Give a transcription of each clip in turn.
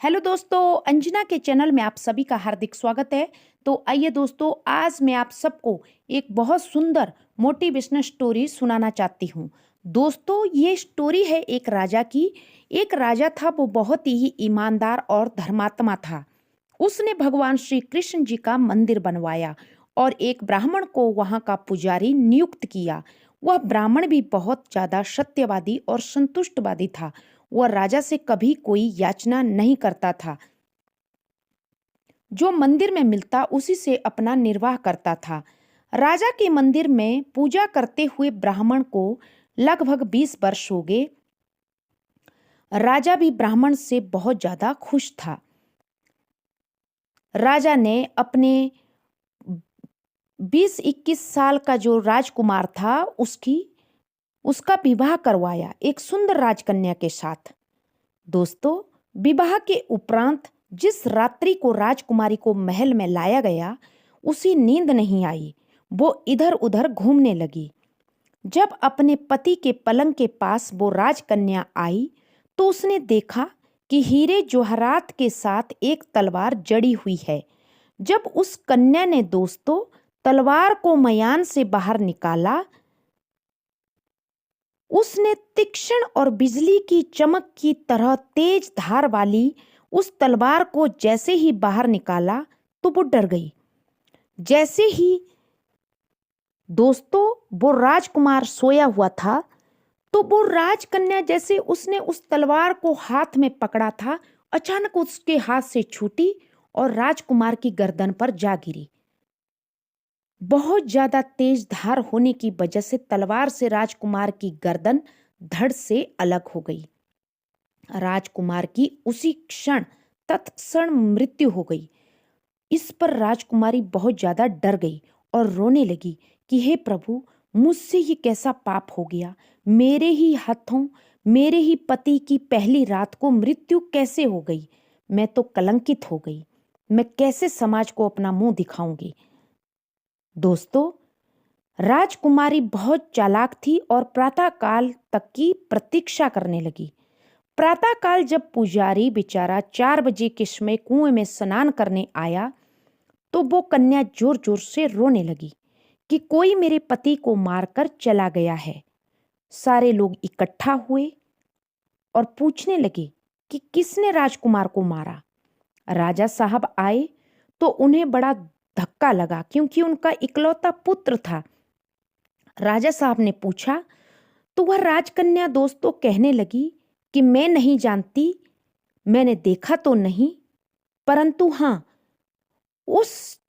Hello दोस्तों, अंजना के channel में आप सभी का हार्दिक स्वागत है। तो आइए दोस्तों, आज मैं आप सबको एक बहुत सुंदर मोटिवेशनल स्टोरी सुनाना चाहती हूँ। दोस्तों, ये स्टोरी है एक राजा की। एक राजा था, वो बहुत ही ईमानदार और धर्मात्मा था। उसने भगवान श्री कृष्ण जी का मंदिर बनवाया और एक ब्राह्मण को वहाँ का पुजारी नियुक्त किया। वह ब्राह्मण भी बहुत ज्यादा सत्यवादी और संतुष्टवादी था। वह राजा से कभी कोई याचना नहीं करता था। जो मंदिर में मिलता उसी से अपना निर्वाह करता था। राजा के मंदिर में पूजा करते हुए ब्राह्मण को लगभग 20 वर्ष हो गए। राजा भी ब्राह्मण से बहुत ज्यादा खुश था। राजा ने अपने 20-21 साल का जो राजकुमार था उसका विवाह करवाया एक सुंदर राजकन्या के साथ। दोस्तों, विवाह के उपरांत जिस रात्रि को राजकुमारी को महल में लाया गया, उसे नींद नहीं आई। वो इधर उधर घूमने लगी। जब अपने पति के पलंग के पास वो राजकन्या आई तो उसने देखा कि हीरे जवाहरात के साथ एक तलवार जड़ी हुई है। जब उस कन्या ने दोस्तों तलवार को मयान से बाहर निकाला, उसने तीक्ष्ण और बिजली की चमक की तरह तेज धार वाली उस तलवार को जैसे ही बाहर निकाला तो वो डर गई। जैसे ही दोस्तों वो राजकुमार सोया हुआ था, तो वो राजकन्या जैसे उसने उस तलवार को हाथ में पकड़ा था, अचानक उसके हाथ से छूटी और राजकुमार की गर्दन पर जा गिरी। बहुत ज्यादा तेज धार होने की वजह से तलवार से राजकुमार की गर्दन धड़ से अलग हो गई। राजकुमार की उसी क्षण तत्क्षण मृत्यु हो गई। इस पर राजकुमारी बहुत ज्यादा डर गई और रोने लगी कि हे प्रभु, मुझसे ये कैसा पाप हो गया। मेरे ही हाथों मेरे ही पति की पहली रात को मृत्यु कैसे हो गई। मैं तो कलंकित हो गई। मैं कैसे समाज को अपना मुंह दिखाऊंगी। दोस्तों, राजकुमारी बहुत चालाक थी और प्रातःकाल तक की प्रतीक्षा करने लगी। प्रातःकाल जब पुजारी बेचारा 4 बजे के समय कुएं में स्नान करने आया तो वो कन्या जोर जोर से रोने लगी कि कोई मेरे पति को मारकर चला गया है। सारे लोग इकट्ठा हुए और पूछने लगे कि किसने राजकुमार को मारा। राजा साहब आए तो उन्हें बड़ा धक्का लगा, क्योंकि उनका इकलौता पुत्र था। राजा साहब ने पूछा तो वह राजकन्या दोस्तों कहने लगी कि मैं नहीं जानती, मैंने देखा तो नहीं, परंतु हाँ, उस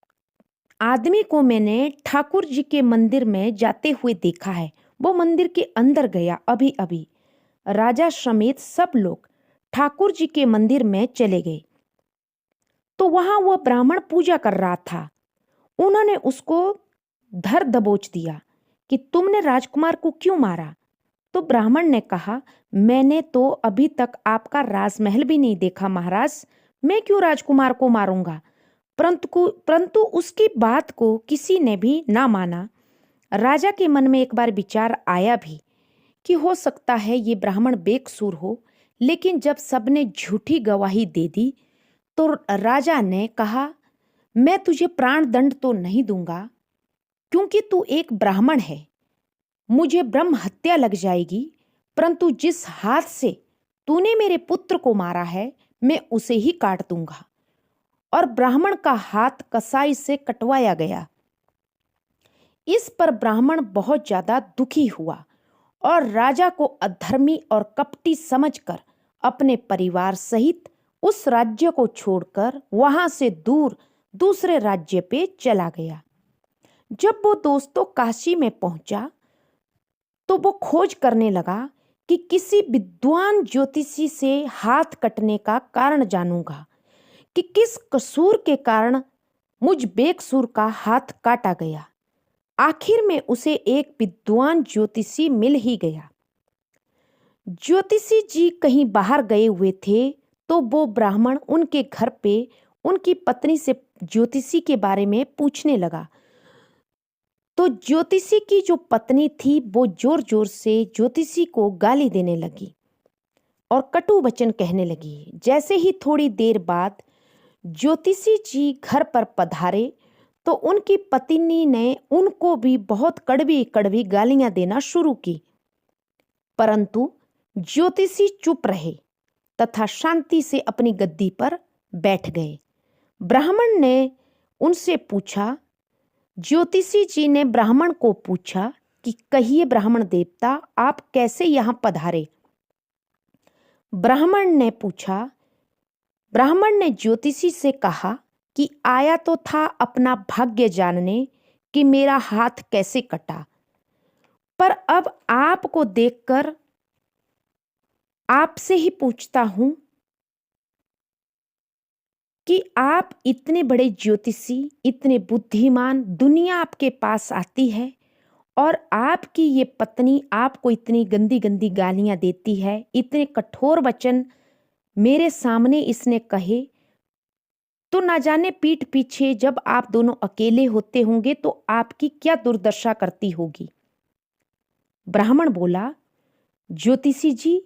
आदमी को मैंने ठाकुर जी के मंदिर में जाते हुए देखा है। वो मंदिर के अंदर गया अभी अभी। राजा समेत सब लोग ठाकुर जी के मंदिर में चले गए तो वहां वह ब्राह्मण पूजा कर रहा था। उन्होंने उसको धर दबोच दिया कि तुमने राजकुमार को क्यों मारा। तो ब्राह्मण ने कहा, मैंने तो अभी तक आपका राजमहल भी नहीं देखा महाराज, मैं क्यों राजकुमार को मारूंगा। परंतु उसकी बात को किसी ने भी ना माना। राजा के मन में एक बार विचार आया भी कि हो सकता है ये ब्राह्मण बेकसूर हो, लेकिन जब सबने झूठी गवाही दे दी तो राजा ने कहा, मैं तुझे प्राण दंड तो नहीं दूंगा, क्योंकि तू एक ब्राह्मण है। मुझे ब्रह्म हत्या लग जाएगी, परंतु जिस हाथ से तूने मेरे पुत्र को मारा है मैं उसे ही काट दूंगा। और ब्राह्मण का हाथ कसाई से कटवाया गया। इस पर ब्राह्मण बहुत ज्यादा दुखी हुआ और राजा को अधर्मी और कपटी समझकर अपने परिवार सहित उस राज्य को छोड़कर वहां से दूर दूसरे राज्य पे चला गया। जब वो दोस्तों काशी में पहुंचा तो वो खोज करने लगा कि किसी विद्वान ज्योतिषी से हाथ कटने का कारण जानूंगा कि किस कसूर के कारण मुझ बेकसूर का हाथ काटा गया। आखिर में उसे एक विद्वान ज्योतिषी मिल ही गया। ज्योतिषी जी कहीं बाहर गए हुए थे तो वो ब्राह्मण उनके घर पे उनकी पत्नी से ज्योतिषी के बारे में पूछने लगा। तो ज्योतिषी की जो पत्नी थी वो जोर जोर से ज्योतिषी को गाली देने लगी। और कटु वचन कहने लगी। जैसे ही थोड़ी देर बाद ज्योतिषी जी घर पर पधारे तो उनकी पत्नी ने उनको भी बहुत कड़वी कड़वी गालियां देना शुरू की, परंतु ज्योतिषी चुप रहे तथा शांति से अपनी गद्दी पर बैठ गए। ब्राह्मण ने उनसे पूछा, ज्योतिषी जी ने ब्राह्मण को पूछा कि कहिए ब्राह्मण देवता, आप कैसे यहां पधारे? ब्राह्मण ने ज्योतिषी से कहा कि आया तो था अपना भाग्य जानने कि मेरा हाथ कैसे कटा, पर अब आपको देखकर आपसे ही पूछता हूं कि आप इतने बड़े ज्योतिषी, इतने बुद्धिमान, दुनिया आपके पास आती है और आपकी ये पत्नी आपको इतनी गंदी गंदी गालियां देती है, इतने कठोर वचन मेरे सामने इसने कहे, तो ना जाने पीठ पीछे जब आप दोनों अकेले होते होंगे तो आपकी क्या दुर्दशा करती होगी। ब्राह्मण बोला, ज्योतिषी जी,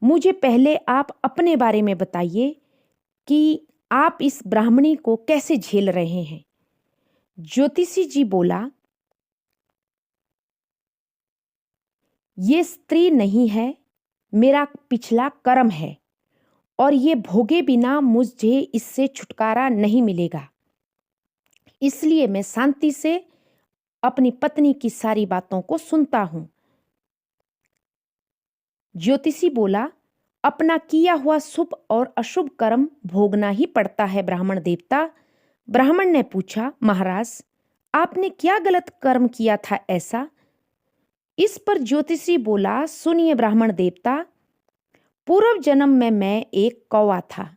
मुझे पहले आप अपने बारे में बताइए कि आप इस ब्राह्मणी को कैसे झेल रहे हैं। ज्योतिषी जी बोला, ये स्त्री नहीं है, मेरा पिछला कर्म है और ये भोगे बिना मुझे इससे छुटकारा नहीं मिलेगा, इसलिए मैं शांति से अपनी पत्नी की सारी बातों को सुनता हूं। ज्योतिषी बोला, अपना किया हुआ शुभ और अशुभ कर्म भोगना ही पड़ता है ब्राह्मण देवता। ब्राह्मण ने पूछा, महाराज आपने क्या गलत कर्म किया था ऐसा? इस पर ज्योतिषी बोला, सुनिए ब्राह्मण देवता, पूर्व जन्म में मैं एक कौवा था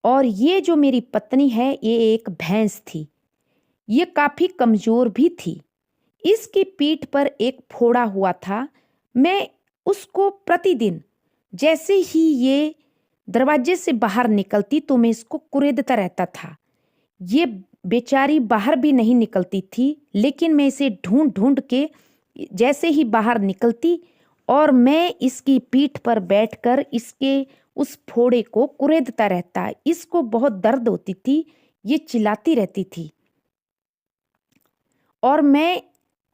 और ये जो मेरी पत्नी है ये एक भैंस थी। ये काफी कमजोर भी थी, इसकी पीठ पर एक फोड़ा हुआ था। मैं उसको प्रतिदिन जैसे ही ये दरवाजे से बाहर निकलती तो मैं इसको कुरेदता रहता था। ये बेचारी बाहर भी नहीं निकलती थी, लेकिन मैं इसे ढूंढ ढूंढ के जैसे ही बाहर निकलती और मैं इसकी पीठ पर बैठकर इसके उस फोड़े को कुरेदता रहता। इसको बहुत दर्द होती थी, ये चिल्लाती रहती थी और मैं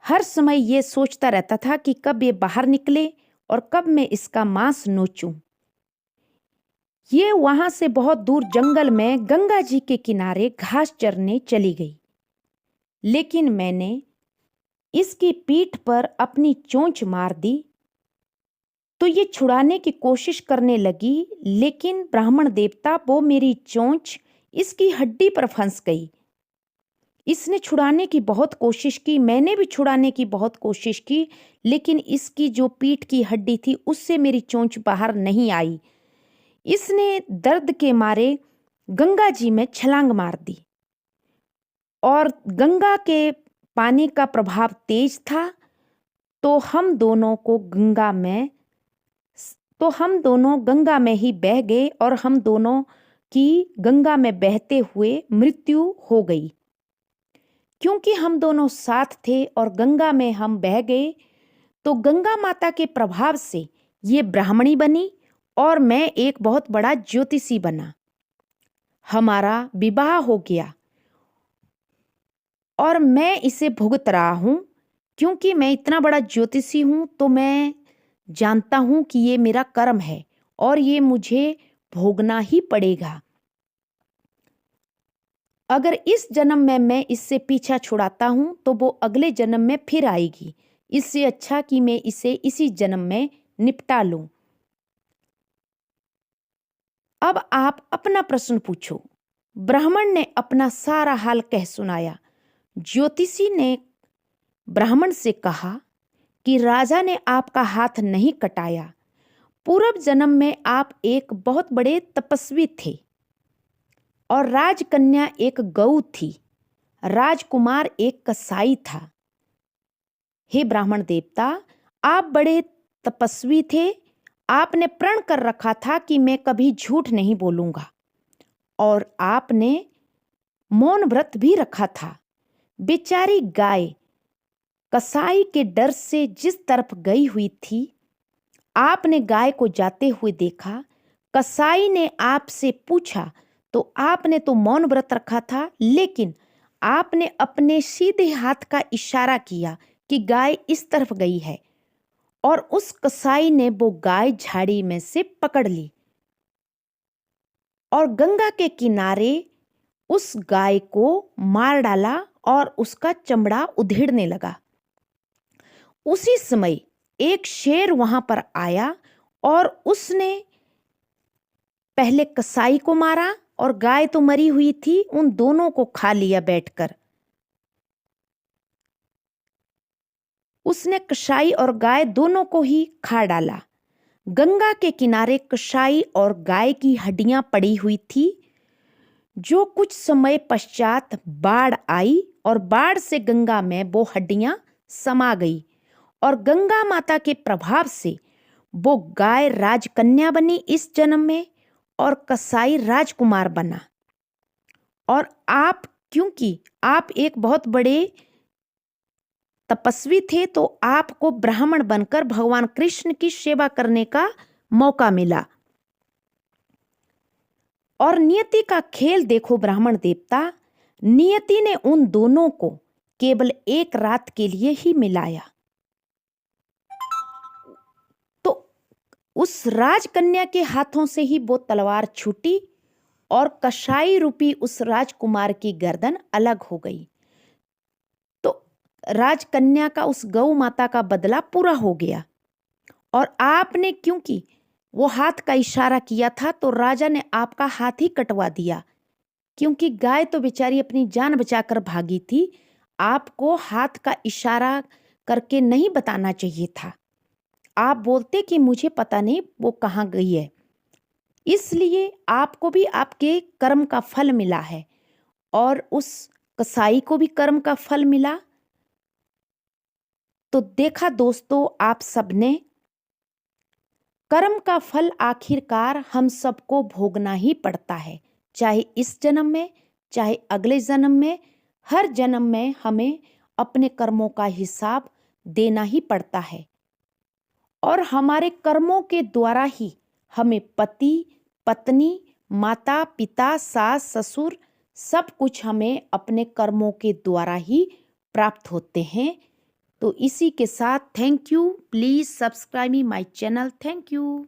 हर समय ये सोचता रहता था कि कब ये बाहर निकले और कब मैं इसका मांस नोचूं। ये वहां से बहुत दूर जंगल में गंगा जी के किनारे घास चरने चली गई, लेकिन मैंने इसकी पीठ पर अपनी चोंच मार दी तो ये छुड़ाने की कोशिश करने लगी, लेकिन ब्राह्मण देवता वो मेरी चोंच इसकी हड्डी पर फंस गई। इसने छुड़ाने की बहुत कोशिश की, मैंने भी छुड़ाने की बहुत कोशिश की, लेकिन इसकी जो पीठ की हड्डी थी उससे मेरी चोंच बाहर नहीं आई। इसने दर्द के मारे गंगा जी में छलांग मार दी और गंगा के पानी का प्रभाव तेज था तो हम दोनों गंगा में ही बह गए और हम दोनों की गंगा में बहते हुए मृत्यु हो गई। क्योंकि हम दोनों साथ थे और गंगा में हम बह गए तो गंगा माता के प्रभाव से ये ब्राह्मणी बनी और मैं एक बहुत बड़ा ज्योतिषी बना। हमारा विवाह हो गया और मैं इसे भुगत रहा हूं। क्योंकि मैं इतना बड़ा ज्योतिषी हूं तो मैं जानता हूं कि ये मेरा कर्म है और ये मुझे भोगना ही पड़ेगा। अगर इस जन्म में मैं इससे पीछा छुड़ाता हूं तो वो अगले जन्म में फिर आएगी। इससे अच्छा कि मैं इसे इसी जन्म में निपटा लूं। अब आप अपना प्रश्न पूछो। ब्राह्मण ने अपना सारा हाल कह सुनाया। ज्योतिषी ने ब्राह्मण से कहा कि राजा ने आपका हाथ नहीं कटाया। पूर्व जन्म में आप एक बहुत बड़े तपस्वी थे और राजकन्या एक गऊ थी, राजकुमार एक कसाई था। हे ब्राह्मण देवता, आप बड़े तपस्वी थे। आपने प्रण कर रखा था कि मैं कभी झूठ नहीं बोलूंगा और आपने मौन व्रत भी रखा था। बेचारी गाय कसाई के डर से जिस तरफ गई हुई थी, आपने गाय को जाते हुए देखा। कसाई ने आपसे पूछा तो आपने तो मौन व्रत रखा था, लेकिन आपने अपने सीधे हाथ का इशारा किया कि गाय इस तरफ गई है, और उस कसाई ने वो गाय झाड़ी में से पकड़ ली और गंगा के किनारे उस गाय को मार डाला और उसका चमड़ा उधेड़ने लगा। उसी समय एक शेर वहां पर आया और उसने पहले कसाई को मारा और गाय तो मरी हुई थी, उन दोनों को खा लिया बैठकर। उसने कसाई और गाय दोनों को ही खा डाला। गंगा के किनारे कसाई और गाय की हड्डियां पड़ी हुई थी। जो कुछ समय पश्चात बाढ़ आई और बाढ़ से गंगा में वो हड्डियां समा गई और गंगा माता के प्रभाव से वो गाय राजकन्या बनी इस जन्म में और कसाई राजकुमार बना। और आप, क्योंकि आप एक बहुत बड़े तपस्वी थे, तो आपको ब्राह्मण बनकर भगवान कृष्ण की सेवा करने का मौका मिला। और नियति का खेल देखो ब्राह्मण देवता, नियति ने उन दोनों को केवल एक रात के लिए ही मिलाया। तो उस राजकन्या के हाथों से ही वो तलवार छूटी और कसाई रूपी उस राजकुमार की गर्दन अलग हो गई। तो राजकन्या का, उस गौ माता का बदला पूरा हो गया। और आपने क्योंकि वो हाथ का इशारा किया था, तो राजा ने आपका हाथ ही कटवा दिया, क्योंकि गाय तो बेचारी अपनी जान बचाकर भागी थी। आपको हाथ का इशारा करके नहीं बताना चाहिए था। आप बोलते कि मुझे पता नहीं वो कहाँ गई है। इसलिए आपको भी आपके कर्म का फल मिला है और उस कसाई को भी कर्म का फल मिला। तो देखा दोस्तों, आप सबने कर्म का फल आखिरकार हम सबको भोगना ही पड़ता है, चाहे इस जन्म में चाहे अगले जन्म में। हर जन्म में हमें अपने कर्मों का हिसाब देना ही पड़ता है और हमारे कर्मों के द्वारा ही हमें पति पत्नी माता पिता सास ससुर सब कुछ हमें अपने कर्मों के द्वारा ही प्राप्त होते हैं। तो इसी के साथ thank you. Please subscribe me my channel. Thank you.